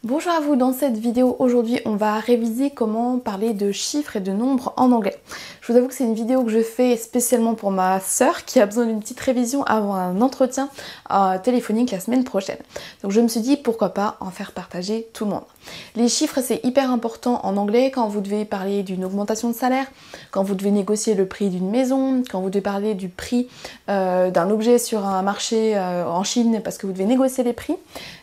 Bonjour à vous, dans cette vidéo aujourd'hui on va réviser comment parler de chiffres et de nombres en anglais. Je vous avoue que c'est une vidéo que je fais spécialement pour ma sœur qui a besoin d'une petite révision avant un entretien téléphonique la semaine prochaine. Donc je me suis dit pourquoi pas en faire partager tout le monde. Les chiffres c'est hyper important en anglais quand vous devez parler d'une augmentation de salaire, quand vous devez négocier le prix d'une maison, quand vous devez parler du prix d'un objet sur un marché en Chine parce que vous devez négocier les prix.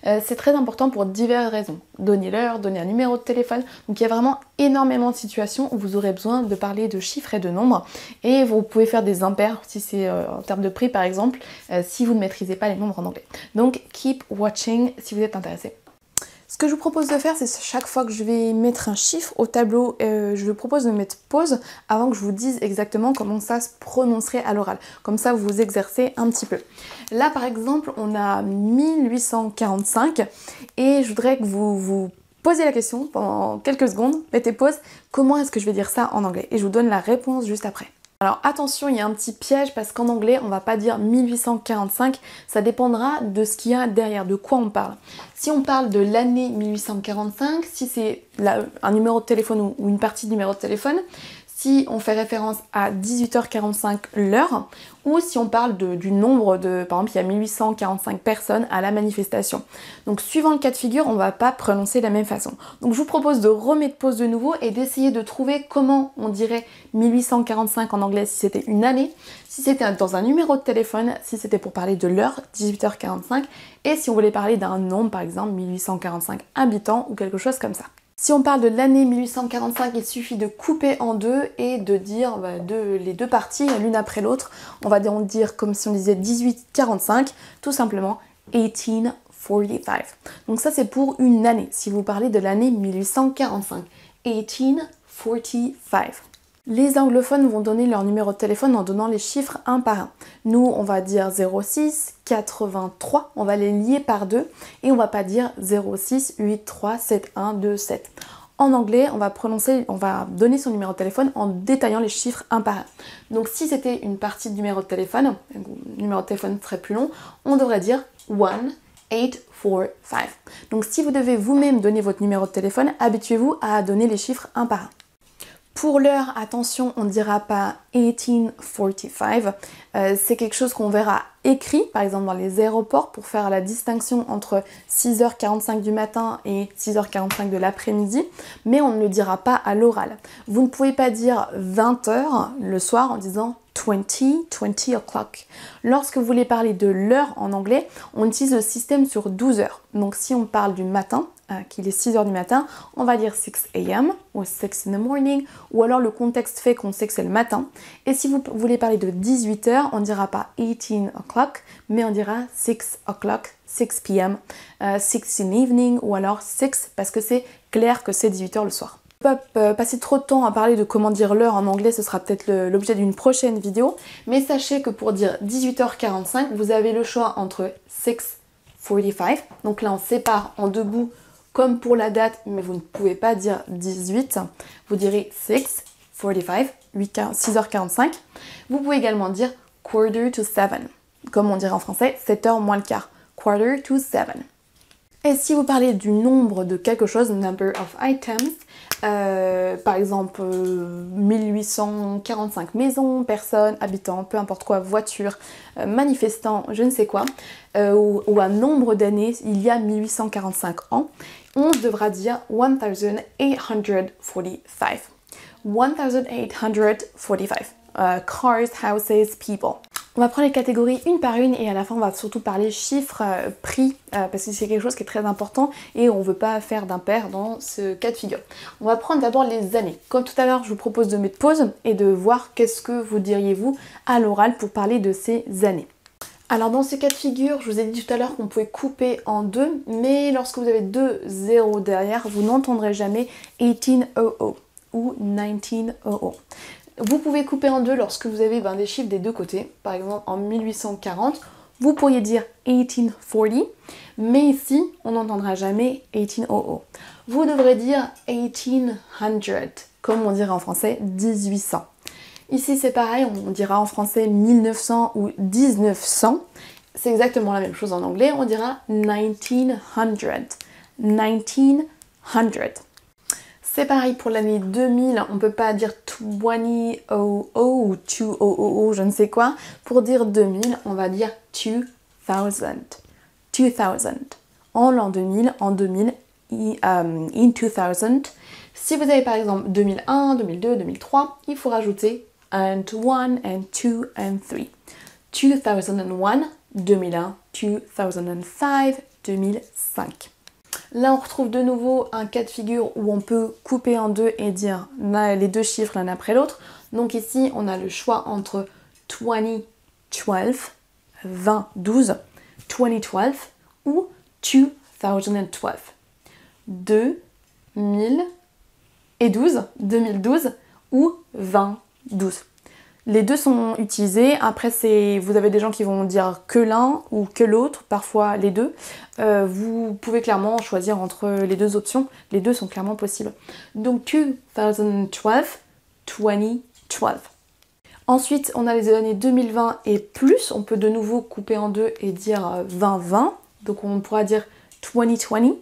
C'est très important pour diverses raisons. Donner l'heure, donner un numéro de téléphone. Donc il y a vraiment énormément de situations où vous aurez besoin de parler de chiffres et de nombres. Et vous pouvez faire des impairs si c'est en termes de prix par exemple, si vous ne maîtrisez pas les nombres en anglais. Donc keep watching si vous êtes intéressé. Ce que je vous propose de faire, c'est chaque fois que je vais mettre un chiffre au tableau, je vous propose de mettre pause avant que je vous dise exactement comment ça se prononcerait à l'oral. Comme ça, vous vous exercez un petit peu. Là, par exemple, on a 1845 et je voudrais que vous posez la question pendant quelques secondes, mettez pause, comment est-ce que je vais dire ça en anglais? Et je vous donne la réponse juste après. Alors attention, il y a un petit piège parce qu'en anglais, on va pas dire 1845, ça dépendra de ce qu'il y a derrière, de quoi on parle. Si on parle de l'année 1845, si c'est un numéro de téléphone ou une partie de numéro de téléphone, si on fait référence à 18h45 l'heure, ou si on parle du nombre de, par exemple, il y a 1845 personnes à la manifestation. Donc suivant le cas de figure, on va pas prononcer de la même façon. Donc je vous propose de remettre pause de nouveau et d'essayer de trouver comment on dirait 1845 en anglais si c'était une année, si c'était dans un numéro de téléphone, si c'était pour parler de l'heure, 18h45, et si on voulait parler d'un nombre, par exemple 1845 habitants ou quelque chose comme ça. Si on parle de l'année 1845, il suffit de couper en deux et de dire les deux parties l'une après l'autre. On va dire comme si on disait 1845, tout simplement 1845. Donc ça c'est pour une année, si vous parlez de l'année 1845. 1845. Les anglophones vont donner leur numéro de téléphone en donnant les chiffres un par un. Nous, on va dire 06, 83, on va les lier par deux et on va pas dire 06, 83, 71, 27. En anglais, on va donner son numéro de téléphone en détaillant les chiffres un par un. Donc si c'était une partie de numéro de téléphone, le numéro de téléphone serait plus long, on devrait dire 1845. Donc si vous devez vous-même donner votre numéro de téléphone, habituez-vous à donner les chiffres un par un. Pour l'heure, attention, on ne dira pas 1845, c'est quelque chose qu'on verra écrit, par exemple dans les aéroports, pour faire la distinction entre 6h45 du matin et 6h45 de l'après-midi, mais on ne le dira pas à l'oral. Vous ne pouvez pas dire 20h le soir en disant 20 o'clock. Lorsque vous voulez parler de l'heure en anglais, on utilise le système sur 12 heures. Donc si on parle du matin, qu'il est 6h du matin, on va dire 6 a.m. ou 6 in the morning, ou alors le contexte fait qu'on sait que c'est le matin. Et si vous voulez parler de 18h, on ne dira pas 18 o'clock, mais on dira 6 o'clock, 6 p.m., 6 in the evening, ou alors 6, parce que c'est clair que c'est 18h le soir. Pas passer trop de temps à parler de comment dire l'heure en anglais, ce sera peut-être l'objet d'une prochaine vidéo, mais sachez que pour dire 18h45, vous avez le choix entre 6:45, donc là on sépare en deux bouts comme pour la date, mais vous ne pouvez pas dire 18, vous direz 6:45, 6h45. Vous pouvez également dire quarter to 7, comme on dirait en français, 7h moins le quart, quarter to 7. Et si vous parlez du nombre de quelque chose, number of items, par exemple 1845 maisons, personnes, habitants, peu importe quoi, voitures, manifestants, je ne sais quoi, ou un nombre d'années, il y a 1845 ans, on devra dire 1845. 1845. Cars, houses, people. On va prendre les catégories une par une et à la fin on va surtout parler chiffres, prix, parce que c'est quelque chose qui est très important et on ne veut pas faire d'impair dans ce cas de figure. On va prendre d'abord les années. Comme tout à l'heure, je vous propose de mettre pause et de voir qu'est-ce que vous diriez vous à l'oral pour parler de ces années. Alors dans ce cas de figure, je vous ai dit tout à l'heure qu'on pouvait couper en deux, mais lorsque vous avez deux zéros derrière, vous n'entendrez jamais 1800 ou 1900. Vous pouvez couper en deux lorsque vous avez des chiffres des deux côtés. Par exemple, en 1840, vous pourriez dire 1840, mais ici, on n'entendra jamais 1800. Vous devrez dire 1800, comme on dirait en français 1800. Ici, c'est pareil, on dira en français 1900 ou 1900. C'est exactement la même chose en anglais, on dira 1900. 1900. C'est pareil pour l'année 2000, on peut pas dire 2000 ou 2000, je ne sais quoi. Pour dire 2000, on va dire 2000. 2000. En l'an 2000, in 2000. Si vous avez par exemple 2001, 2002, 2003, il faut rajouter and 1, and 2, and 3. 2001, 2001, 2005, 2005. Là, on retrouve de nouveau un cas de figure où on peut couper en deux et dire les deux chiffres l'un après l'autre. Donc ici, on a le choix entre 2012, 2012, 2012 ou 2012. 2012 ou 2012. Les deux sont utilisés. Après, vous avez des gens qui vont dire que l'un ou que l'autre, parfois les deux. Vous pouvez clairement choisir entre les deux options. Les deux sont clairement possibles. Donc 2012, 2012. Ensuite, on a les années 2020 et plus. On peut de nouveau couper en deux et dire 2020. Donc on pourra dire 2020.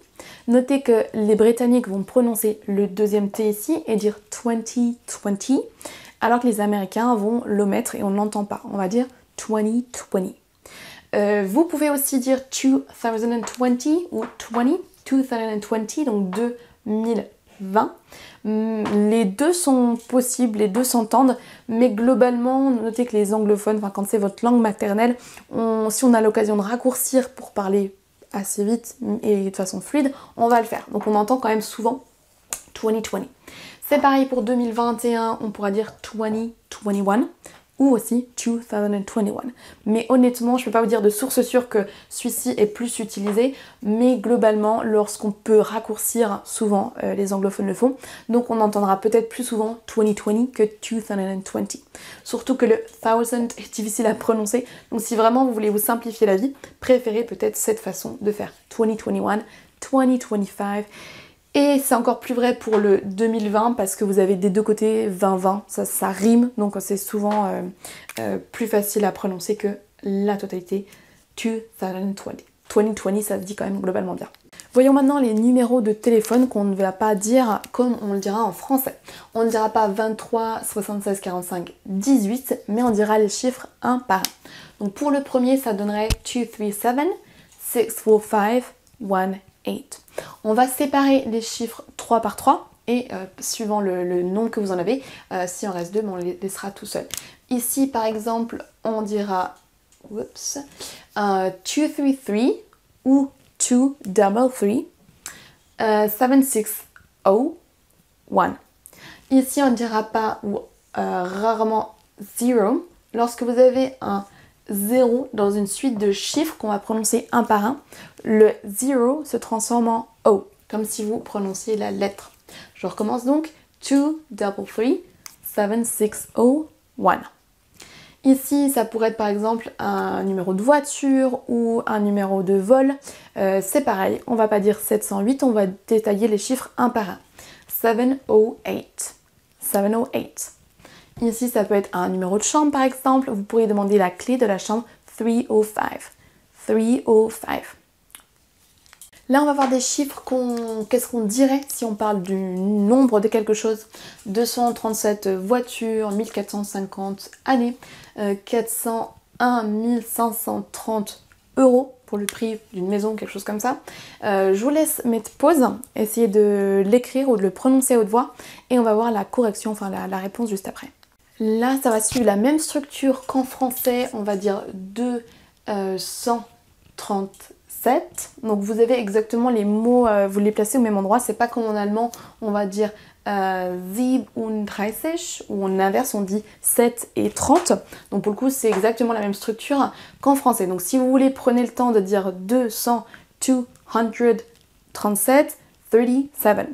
Notez que les Britanniques vont prononcer le deuxième T ici et dire 2020. Alors que les Américains vont l'omettre et on ne l'entend pas. On va dire 2020. Vous pouvez aussi dire 2020 ou 2020, donc 2020. Les deux sont possibles, les deux s'entendent, mais globalement, notez que les anglophones, quand c'est votre langue maternelle, si on a l'occasion de raccourcir pour parler assez vite et de façon fluide, on va le faire. Donc on entend quand même souvent 2020. C'est pareil pour 2021, on pourra dire 2021 ou aussi 2021. Mais honnêtement, je ne peux pas vous dire de source sûre que celui-ci est plus utilisé, mais globalement, lorsqu'on peut raccourcir, souvent les anglophones le font, donc on entendra peut-être plus souvent 2020 que 2020. Surtout que le 1000 est difficile à prononcer, donc si vraiment vous voulez vous simplifier la vie, préférez peut-être cette façon de faire 2021, 2025. Et c'est encore plus vrai pour le 2020 parce que vous avez des deux côtés 2020, ça rime, donc c'est souvent plus facile à prononcer que la totalité 2020. 2020, ça se dit quand même globalement bien. Voyons maintenant les numéros de téléphone qu'on ne va pas dire comme on le dira en français. On ne dira pas 23, 76, 45, 18, mais on dira les chiffres un par un. Donc pour le premier, ça donnerait 237, 645, 18. On va séparer les chiffres 3 par 3 et suivant le nombre que vous en avez, si on reste deux, on les laissera tout seul. Ici par exemple, on dira 233 ou 233, 760, 1. Ici on ne dira pas ou rarement 0. Lorsque vous avez un 0 dans une suite de chiffres qu'on va prononcer un par un, le 0 se transforme en O, comme si vous prononciez la lettre. Je recommence donc 233, 760, 1. Ici, ça pourrait être par exemple un numéro de voiture ou un numéro de vol. C'est pareil, on va pas dire 708, on va détailler les chiffres un par un. 708, 708. Ici, ça peut être un numéro de chambre par exemple. Vous pourriez demander la clé de la chambre 305. 305. Là, on va voir des chiffres qu'est-ce qu'on dirait si on parle du nombre de quelque chose. 237 voitures, 1450 années, 401 530 euros pour le prix d'une maison, quelque chose comme ça. Je vous laisse mettre pause, essayer de l'écrire ou de le prononcer à haute voix et on va voir la correction, enfin la réponse juste après. Là, ça va suivre la même structure qu'en français, on va dire 237. Donc vous avez exactement les mots, vous les placez au même endroit. C'est pas comme en allemand, on va dire 37, ou en inverse, on dit 7 et 30. Donc pour le coup, c'est exactement la même structure qu'en français. Donc si vous voulez, prenez le temps de dire 237, 37.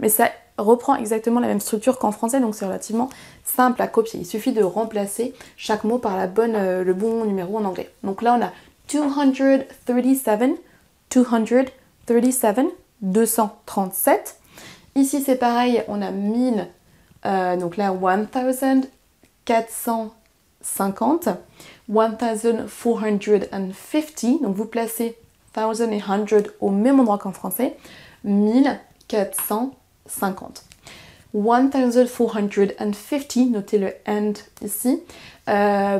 Mais ça reprend exactement la même structure qu'en français, donc c'est relativement simple à copier. Il suffit de remplacer chaque mot par le bon numéro en anglais. Donc là, on a 237, 237. Ici, c'est pareil, on a 1000, donc là, 1450, 1450, donc vous placez 1000 et 100 au même endroit qu'en français. 1450. 1450, notez le and ici,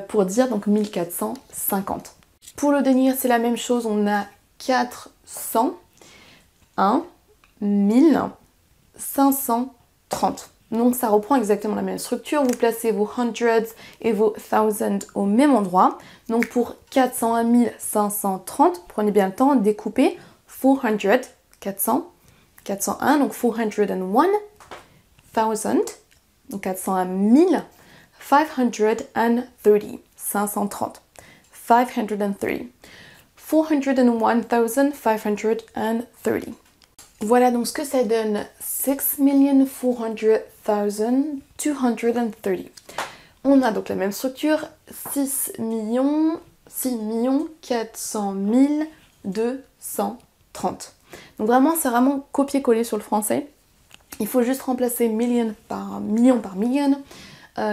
pour dire donc 1450. Pour le denier, c'est la même chose, on a 400, 1, 1530. Donc ça reprend exactement la même structure, vous placez vos hundreds et vos thousands au même endroit. Donc pour 401 1530, prenez bien le temps de découper 400, 400, 401, donc 401, 1000, donc 401 000, 530, 530, 530, 401 530. Voilà donc ce que ça donne, 6,400,230. On a donc la même structure, 6 400 230. Donc vraiment, c'est vraiment copier-coller sur le français. Il faut juste remplacer million par million,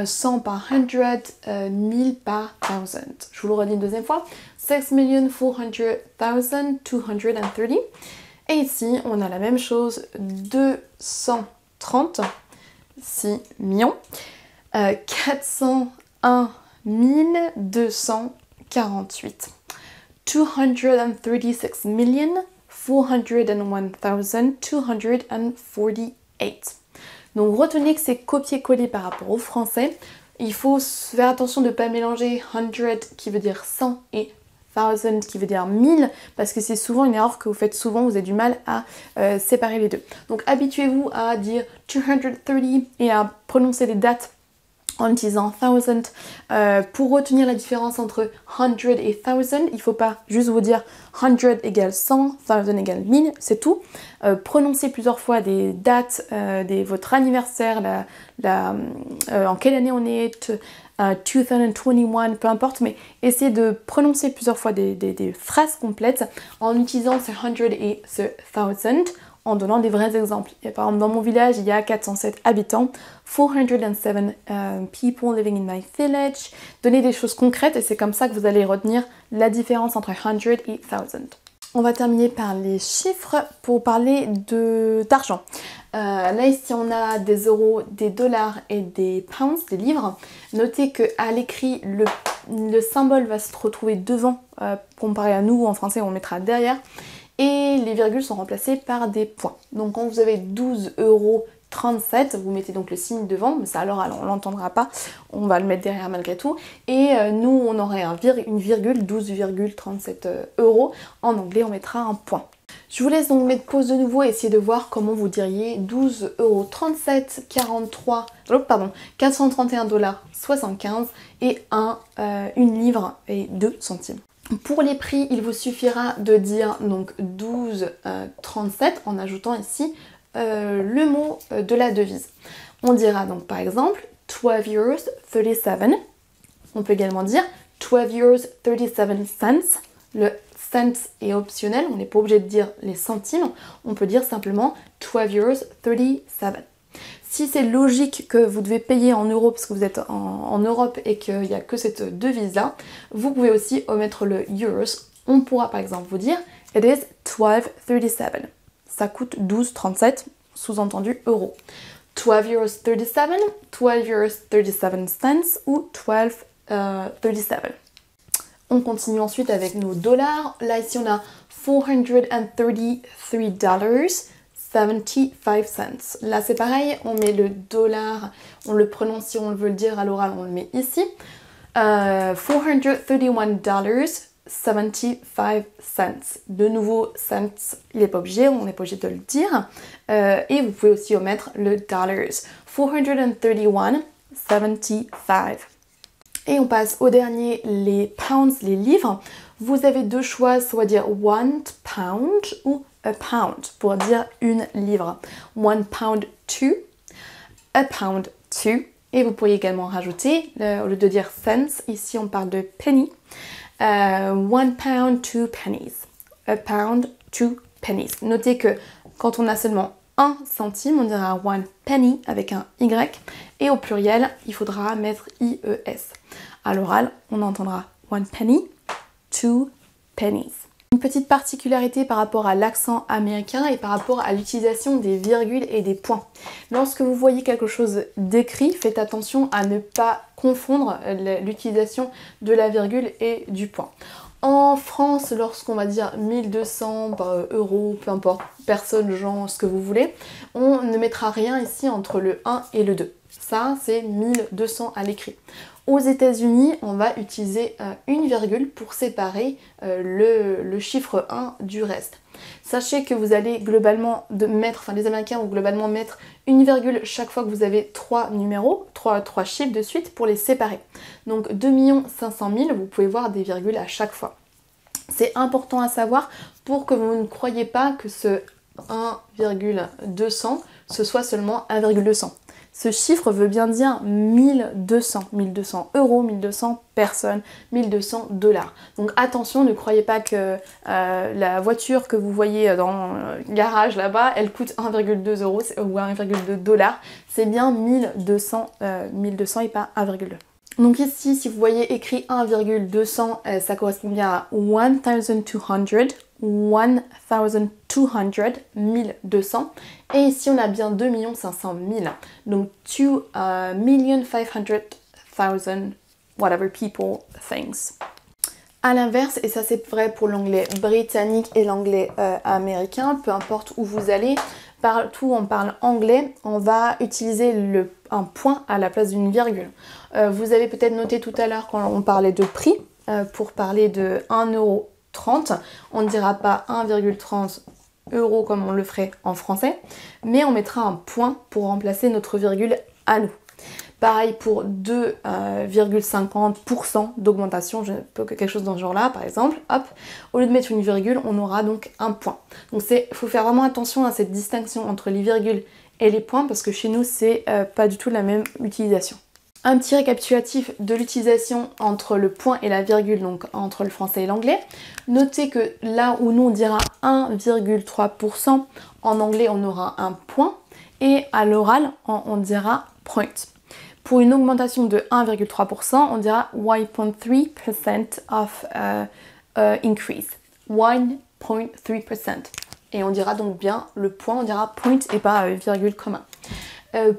100 par 100, 1000 par 1000. Je vous le redis une deuxième fois, 6,400,230. Et ici, on a la même chose, 230, 6 millions, 401 248. 236 401,248. Donc retenez que c'est copier-coller par rapport au français. Il faut faire attention de ne pas mélanger 100 qui veut dire 100 et 1000 qui veut dire 1000 parce que c'est souvent une erreur que vous faites souvent, vous avez du mal à séparer les deux. Donc habituez-vous à dire 230 et à prononcer les dates en utilisant 1000. Pour retenir la différence entre 100 et 1000, il ne faut pas juste vous dire 100 égale 100, 1000 égale 1000, c'est tout. Prononcez plusieurs fois des dates, votre anniversaire, en quelle année on est, 2021, peu importe, mais essayez de prononcer plusieurs fois des phrases complètes en utilisant ce 100 et ce 1000. En donnant des vrais exemples. Et par exemple, dans mon village, il y a 407 habitants, 407 people living in my village. Donnez des choses concrètes et c'est comme ça que vous allez retenir la différence entre 100 et 1000. On va terminer par les chiffres pour parler d'argent. Là ici on a des euros, des dollars et des pounds, des livres. Notez qu'à l'écrit, le symbole va se retrouver devant, comparé à nous en français on mettra derrière. Et les virgules sont remplacées par des points. Donc quand vous avez 12,37 €, vous mettez donc le signe devant, mais ça alors on l'entendra pas, on va le mettre derrière malgré tout. Et nous on aurait une virgule, 12,37 €. En anglais on mettra un point. Je vous laisse donc mettre pause de nouveau et essayer de voir comment vous diriez 12,37 €, 431,75 $ et 1 livre et 2 centimes. Pour les prix, il vous suffira de dire donc 12,37 en ajoutant ici le mot de la devise. On dira donc par exemple 12,37 €. On peut également dire 12,37 $. Le cent est optionnel, on n'est pas obligé de dire les centimes, on peut dire simplement 12,37 €. Si c'est logique que vous devez payer en euros parce que vous êtes en Europe et qu'il n'y a que cette devise-là, vous pouvez aussi omettre le euros. On pourra par exemple vous dire it is 12,37 €. Ça coûte 12,37 €, sous-entendu euros. 12,37 €, 12,37 cents ou 12,37 €. On continue ensuite avec nos dollars. Là ici on a 433,75 $. Là c'est pareil, on met le dollar, on le prononce si on veut le dire à l'oral, on le met ici. 431,75 $. De nouveau, cents, il n'est pas obligé, on n'est pas obligé de le dire. Et vous pouvez aussi omettre le dollars. 431,75 $. Et on passe au dernier, les pounds, les livres. Vous avez deux choix, soit dire 1 pound ou a pound pour dire une livre. 1 pound 2, a pound 2. Et vous pourriez également rajouter, au lieu de dire cents, ici on parle de penny. 1 pound 2 pennies. A pound 2 pennies. Notez que quand on a seulement 1 centime, on dira 1 penny avec un Y. Et au pluriel, il faudra mettre IES. À l'oral, on entendra 1 penny, 2 pennies. Une petite particularité par rapport à l'accent américain et par rapport à l'utilisation des virgules et des points. Lorsque vous voyez quelque chose d'écrit, faites attention à ne pas confondre l'utilisation de la virgule et du point. En France, lorsqu'on va dire 1200 euros, peu importe, personne, gens, ce que vous voulez, on ne mettra rien ici entre le 1 et le 2. Ça, c'est 1200 à l'écrit. Aux États-Unis, on va utiliser une virgule pour séparer le chiffre 1 du reste. Sachez que vous allez globalement les Américains vont globalement mettre une virgule chaque fois que vous avez 3 numéros, 3 chiffres de suite pour les séparer. Donc 2 500 000, vous pouvez voir des virgules à chaque fois. C'est important à savoir pour que vous ne croyez pas que ce 1,200 ce soit seulement 1,200. Ce chiffre veut bien dire 1200, 1200 euros, 1200 personnes, 1200 dollars. Donc attention, ne croyez pas que la voiture que vous voyez dans le garage là-bas, elle coûte 1,2 euros ou 1,2 dollars. C'est bien 1200 et pas 1,2. Donc ici, si vous voyez écrit 1,200, ça correspond bien à 1200, 1200. Et ici, on a bien 2 500 000. Donc 2 500,000 whatever people, things. A l'inverse, et ça c'est vrai pour l'anglais britannique et l'anglais américain, peu importe où vous allez, partout où on parle anglais, on va utiliser un point à la place d'une virgule. Vous avez peut-être noté tout à l'heure quand on parlait de prix, pour parler de 1,30 €, on ne dira pas 1,30 € comme on le ferait en français, mais on mettra un point pour remplacer notre virgule à nous. Pareil pour 2,50% d'augmentation, quelque chose dans ce genre-là par exemple, hop, au lieu de mettre une virgule, on aura donc un point. Donc il faut faire vraiment attention à cette distinction entre les virgules et les points parce que chez nous, c'est pas du tout la même utilisation. Un petit récapitulatif de l'utilisation entre le point et la virgule, donc entre le français et l'anglais. Notez que là où nous on dira 1,3%, en anglais on aura un point et à l'oral on dira point. Pour une augmentation de 1,3%, on dira 1.3% of increase. 1.3%. Et on dira donc bien le point, on dira point et pas virgule commun.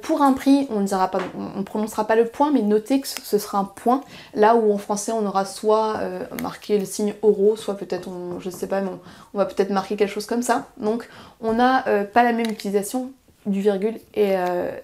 Pour un prix, on ne prononcera pas le point, mais notez que ce sera un point, là où en français on aura soit marqué le signe euro, soit peut-être, je sais pas, mais on va peut-être marquer quelque chose comme ça. Donc on n'a pas la même utilisation du virgule et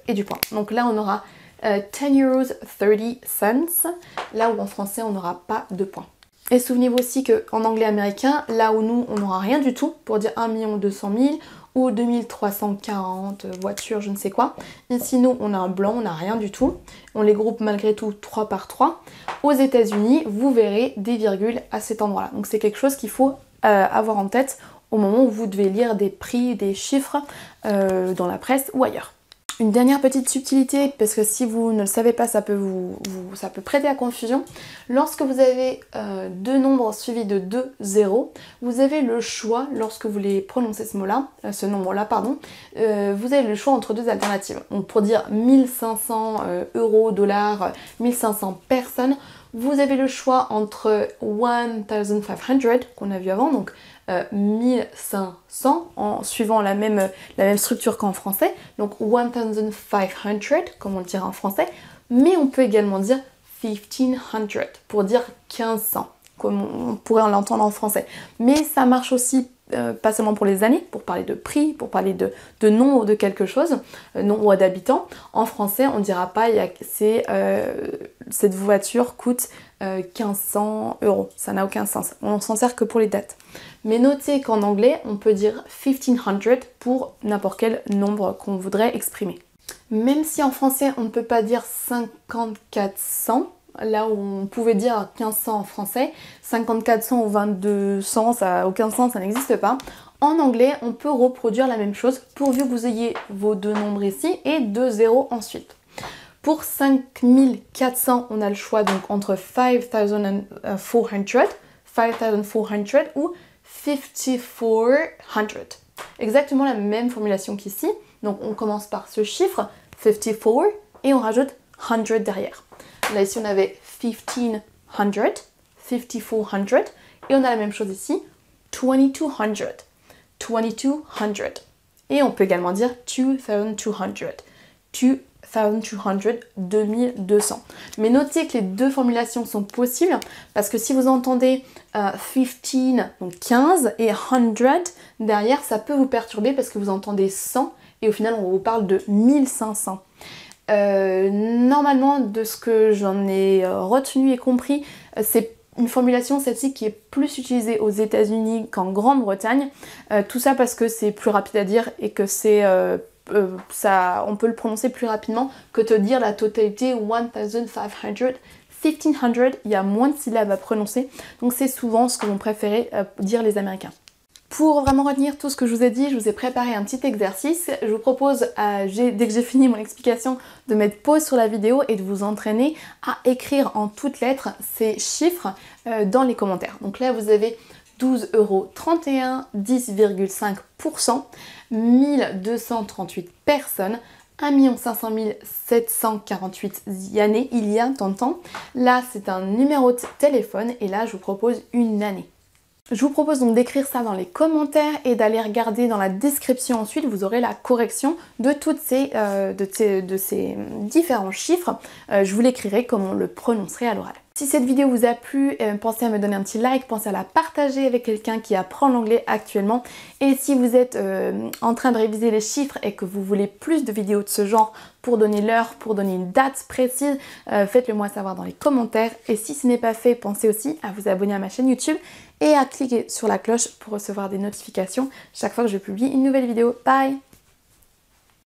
du point. Donc là on aura 10,30 €, là où en français on n'aura pas de point. Et souvenez-vous aussi qu'en anglais américain, là où nous on n'aura rien du tout, pour dire 1 200 000 ou 2340 voitures, je ne sais quoi. Ici nous on a un blanc, on n'a rien du tout. On les groupe malgré tout 3 par 3. Aux États-Unis, vous verrez des virgules à cet endroit-là. Donc c'est quelque chose qu'il faut avoir en tête au moment où vous devez lire des prix, des chiffres dans la presse ou ailleurs. Une dernière petite subtilité, parce que si vous ne le savez pas, ça peut prêter à confusion. Lorsque vous avez deux nombres suivis de 2 zéros, vous avez le choix, lorsque vous voulez prononcer ce nombre-là, vous avez le choix entre deux alternatives. Donc pour dire 1500 euros, dollars, 1500 personnes, vous avez le choix entre 1500 qu'on a vu avant, donc 1500 en suivant la même structure qu'en français, donc 1500 comme on le dirait en français, mais on peut également dire 1500 pour dire 1500 comme on pourrait l'entendre en français. Mais ça marche aussi pas seulement pour les années, pour parler de prix, pour parler de nombre de quelque chose, nombre d'habitants. En français, on ne dira pas cette voiture coûte 1500 euros. Ça n'a aucun sens. On s'en sert que pour les dates. Mais notez qu'en anglais, on peut dire 1500 pour n'importe quel nombre qu'on voudrait exprimer. Même si en français, on ne peut pas dire 5400, là où on pouvait dire 1500 en français, 5400 ou 2200, ça n'a aucun sens, ça n'existe pas. En anglais, on peut reproduire la même chose pourvu que vous ayez vos deux nombres ici et 2 zéros ensuite. Pour 5400, on a le choix donc entre 5400 ou 5400. Exactement la même formulation qu'ici. Donc on commence par ce chiffre, 54, et on rajoute 100 derrière. Là ici on avait 1500, 5400, et on a la même chose ici, 2200, 2200. Et on peut également dire 2200, 2200. Mais notez que les deux formulations sont possibles parce que si vous entendez 15, donc 15, et 100 derrière, ça peut vous perturber parce que vous entendez 100 et au final on vous parle de 1500. Normalement, de ce que j'en ai retenu et compris, c'est une formulation, celle-ci, qui est plus utilisée aux États-Unis qu'en Grande-Bretagne. Tout ça parce que c'est plus rapide à dire et que c'est on peut le prononcer plus rapidement que te dire la totalité 1500. 1500, il y a moins de syllabes à prononcer, donc c'est souvent ce que vont préférer dire les Américains. Pour vraiment retenir tout ce que je vous ai dit, je vous ai préparé un petit exercice. Je vous propose, dès que j'ai fini mon explication, de mettre pause sur la vidéo et de vous entraîner à écrire en toutes lettres ces chiffres dans les commentaires. Donc là, vous avez 12,31 €, 10,5%, 1238 personnes, 1 500 748 années, il y a tant de temps. Là, c'est un numéro de téléphone et là, je vous propose une année. Je vous propose donc d'écrire ça dans les commentaires et d'aller regarder dans la description ensuite, vous aurez la correction de ces différents chiffres. Je vous l'écrirai comme on le prononcerait à l'oral. Si cette vidéo vous a plu, pensez à me donner un petit like, pensez à la partager avec quelqu'un qui apprend l'anglais actuellement. Et si vous êtes en train de réviser les chiffres et que vous voulez plus de vidéos de ce genre pour donner l'heure, pour donner une date précise, faites-le moi savoir dans les commentaires. Et si ce n'est pas fait, pensez aussi à vous abonner à ma chaîne YouTube et à cliquer sur la cloche pour recevoir des notifications chaque fois que je publie une nouvelle vidéo. Bye!